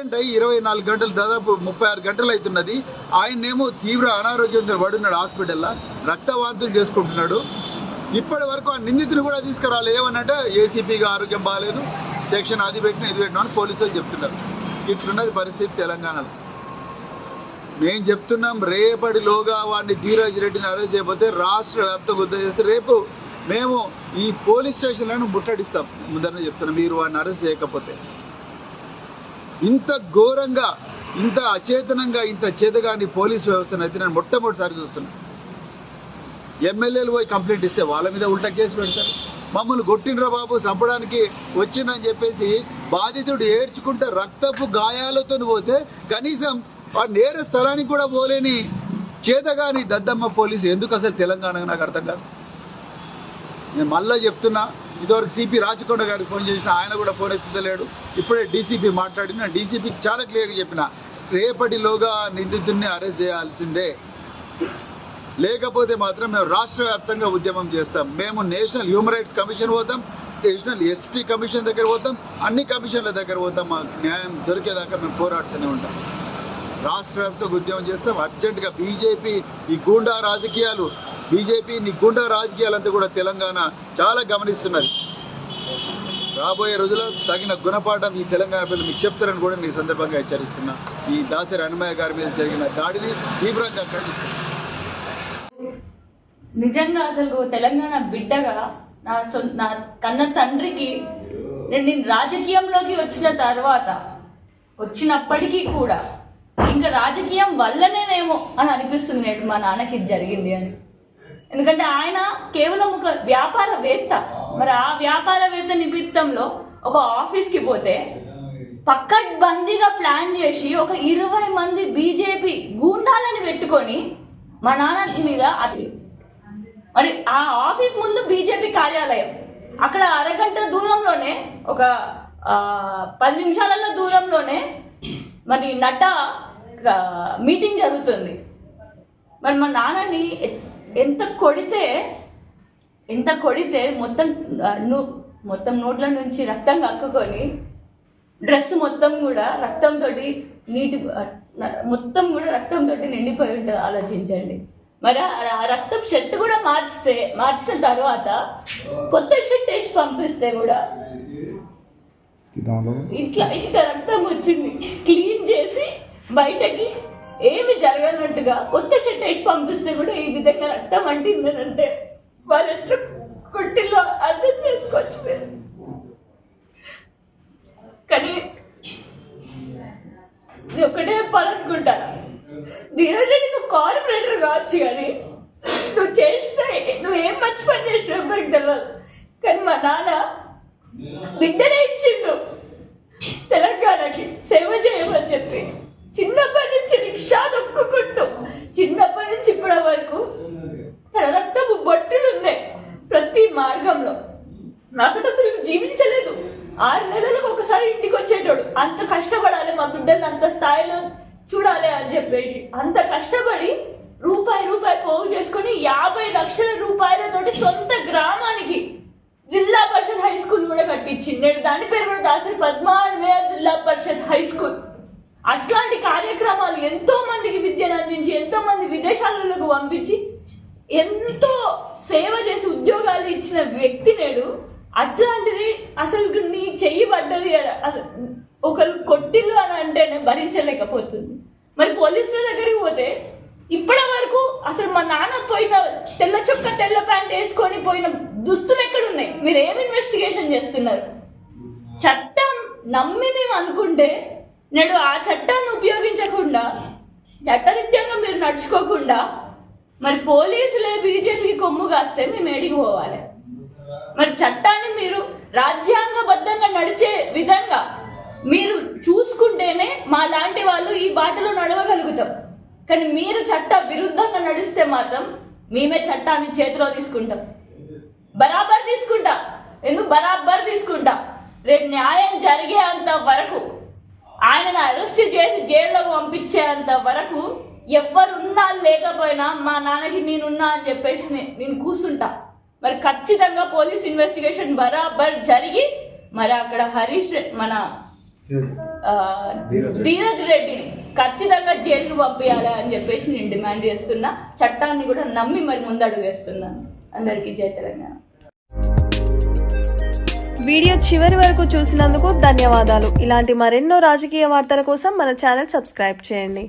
Accident అయ్యి 24 గంటలు దాదాపు 36 గంటలు అవుతున్నది. ఆయన్నేమో తీవ్ర అనారోగ్యంతో పడున్నాడు హాస్పిటల్లో, రక్తవాంతులు చేసుకుంటున్నాడు. ఇప్పటి వరకు ఆ నిందితుని కూడా తీసుకురాలి. ఏమనంటే ఏసీపీగా ఆరోగ్యం బాగాలేదు, సెక్షన్ అది పెట్టిన ఇది పెట్టినా అని పోలీసులు చెప్తున్నారు. ఇట్లున్నది పరిస్థితి తెలంగాణలో. మేము చెప్తున్నాం, రేపటిలోగా వాడిని ధీరజ్ రెడ్డిని అరెస్ట్ చేయకపోతే రాష్ట్ర వ్యాప్తంగా ఉద్యమం చేస్తే రేపు మేము ఈ పోలీస్ స్టేషన్లను ముట్టడిస్తాం. ముందరనే చెప్తున్నాం, మీరు వాడిని అరెస్ట్ చేయకపోతే. ఇంత ఘోరంగా, ఇంత అచేతనంగా, ఇంత చేతగాని పోలీస్ వ్యవస్థను అయితే నేను మొట్టమొదటిసారి చూస్తున్నాను. ఎమ్మెల్యేలు పోయి కంప్లైంట్ ఇస్తే వాళ్ళ మీద ఉల్టా కేసు పెడతారు. మమ్మల్ని కొట్టిండ్రా బాబు, చంపడానికి వచ్చిందని చెప్పేసి బాధితుడు ఏడ్చుకుంటే రక్తపు గాయాలతో పోతే కనీసం ఆ నేర స్థలానికి కూడా పోలేని చేతగాని దద్దమ్మ పోలీసు ఎందుకు అసలు తెలంగాణకు నాకు అర్థం కాదు. నేను మళ్ళీ చెప్తున్నా, ఇదివరకు సిపి రాచకొండ గారికి ఫోన్ చేసిన, ఆయన కూడా ఫోన్ ఎత్తుతలేడు. ఇప్పుడే డీసీపీ మాట్లాడిన, డీసీపీకి చాలా క్లియర్గా చెప్పిన, రేపటిలోగా నిందితుడిని అరెస్ట్ చేయాల్సిందే, లేకపోతే మాత్రం మేము రాష్ట్ర వ్యాప్తంగా ఉద్యమం చేస్తాం. మేము నేషనల్ హ్యూమన్ రైట్స్ కమిషన్ పోతాం, నేషనల్ ఎస్టీ కమిషన్ దగ్గర పోతాం, అన్ని కమిషన్ల దగ్గర పోతాం. మాకు న్యాయం దొరికేదాకా మేము పోరాడుతూనే ఉంటాం. రాష్ట్ర వ్యాప్తంగా ఉద్యమం చేస్తాం. అర్జెంటుగా బీజేపీ ఈ గూండా రాజకీయాలు, బీజేపీ నీ గుండా రాజకీయాలంతా కూడా తెలంగాణ చాలా గమనిస్తున్నది. రాబోయే రోజుల్లో తగిన గుణపాఠం ఈ తెలంగాణ పిల్లలు మీకు చెప్తారని కూడా ఈ సందర్భంగా హెచ్చరిస్తున్నా. ఈ దాసరి అన్నమయ్య గారి మీద జరిగిన దాడిని తీవ్రంగా ఖండిస్తున్నా. నిజంగా అసలు తెలంగాణ బిడ్డగా నా కన్న తండ్రికి నేను రాజకీయంలోకి వచ్చినప్పటికీ కూడా ఇంకా రాజకీయం వల్లనేనేమో అని అనిపిస్తుంది మా నాన్నకి ఇది జరిగింది అని. ఎందుకంటే ఆయన కేవలం ఒక వ్యాపారవేత్త. మరి ఆ వ్యాపారవేత్త నిమిత్తంలో ఒక ఆఫీస్కి పోతే పక్కడ్బందీగా ప్లాన్ చేసి ఒక 20 మంది బీజేపీ గూండాలని పెట్టుకొని మా నాన్న మీద మరి ఆ ఆఫీస్ ముందు బీజేపీ కార్యాలయం, అక్కడ అరగంట దూరంలోనే, ఒక 10 నిమిషాలలో దూరంలోనే మరి నడ్డా మీటింగ్ జరుగుతుంది. మరి మా నాన్నని ఎంత కొడితే మొత్తం నోట్ల నుంచి రక్తం కక్కుకొని డ్రెస్ మొత్తం కూడా రక్తంతో నిండిపోయి ఉంటుంది. ఆలోచించండి. మరి ఆ రక్తం షర్ట్ కూడా మార్చిన తర్వాత కొత్త షర్ట్ వేసి పంపిస్తే కూడా ఇంత రక్తం వచ్చింది. క్లీన్ చేసి బయటకి ఏమి జరగనట్టుగా కొత్త షర్ట్ వేసి పంపిస్తే కూడా ఈ విధంగా రక్తం అంటిందనంటే వాళ్ళు ఎట్లా కొట్టిలో అర్థం చేసుకోవచ్చు. కానీ నేను ఒకటే చెప్పాలనుకుంటా, ధీరజ్ రెడ్డి నువ్వు కార్పొరేటర్ కావచ్చు, కానీ నువ్వు ఏం మంచి పని చేసినావు ఎవరికి తెలియదు. కానీ మా నాన్న బిడ్డనే ఇచ్చిండు తెలంగాణకి సేవ చేయమని చెప్పి. చిన్నప్పటి నుంచి రిక్షా దొక్కుకుంటూ, చిన్నప్పటి నుంచి ఇప్పటి వరకు తన రక్తపు బొట్టులు ఉన్నాయి ప్రతి మార్గంలో. నాతో అసలు జీవించలేదు. 6 నెలలకు ఒకసారి ఇంటికి వచ్చేటోడు. అంత కష్టపడాలి మా బిడ్డని అంత స్థాయిలో చూడాలి అని చెప్పేసి అంత కష్టపడి రూపాయి పోగు చేసుకుని 50 లక్షల రూపాయలతోటి సొంత గ్రామానికి జిల్లా పరిషత్ హై స్కూల్ కూడా కట్టించింది. దాని పేరు కూడా దాసరి పద్మావతి జిల్లా పరిషత్ హై స్కూల్. అట్లాంటి కార్యక్రమాలు ఎంతో మందికి విద్యను అందించి, ఎంతో మంది విదేశాలకు పంపించి, ఎంతో సేవ చేసి ఉద్యోగాలు ఇచ్చిన వ్యక్తి నేడు. అట్లాంటిది అసలు నీ చెయ్యి పడ్డది ఒకరు కొట్టిల్లు అని అంటేనే భరించలేకపోతుంది. మరి పోలీసుల దగ్గరికి పోతే ఇప్పటి వరకు అసలు మా నాన్న పోయిన తెల్ల చొక్క తెల్ల ప్యాంట్ వేసుకొని పోయిన దుస్తులు ఎక్కడున్నాయి? మీరు ఏం ఇన్వెస్టిగేషన్ చేస్తున్నారు? చట్టం నమ్మి మేము అనుకుంటే నేడు ఆ చట్టాన్ని ఉపయోగించకుండా, చట్టరీత్యంగా మీరు నడుచుకోకుండా మరి పోలీసులే బీజేపీకి కొమ్ము కాస్తే మేము ఏడికి పోవాలి? మరి చట్టాన్ని మీరు రాజ్యాంగబద్ధంగా నడిచే విధంగా మీరు చూసుకుంటేనే మా లాంటి వాళ్ళు ఈ బాటలో నడవగలుగుతాం. కానీ మీరు చట్ట విరుద్ధంగా నడిస్తే మాత్రం మేమే చట్టాన్ని చేతిలో తీసుకుంటాం. బరాబర్ తీసుకుంటా. రేపు న్యాయం జరిగేంత వరకు, ఆయనను అరెస్ట్ చేసి జైల్లోకి పంపించేంత వరకు ఎవరున్నా లేకపోయినా మా నాన్నకి నేనున్నా అని చెప్పేసి నేను కూర్చుంటా. మరి ఖచ్చితంగా పోలీస్ ఇన్వెస్టిగేషన్ బరాబర్ జరిగి మరి అక్కడ హరీష్ మన ధీరజ్ రెడ్డిని ఖచ్చితంగా జైలుకి పంపించాలి అని చెప్పేసి నేను డిమాండ్ చేస్తున్నా. చట్టాన్ని కూడా నమ్మి మరి ముందడుగు వేస్తున్నాను. అందరికీ జై తెలంగాణ. వీడియో చివరి వరకు చూసినందుకు ధన్యవాదాలు. ఇలాంటి మరెన్నో రాజకీయ వార్తల కోసం మన ఛానల్ సబ్స్క్రైబ్ చేయండి.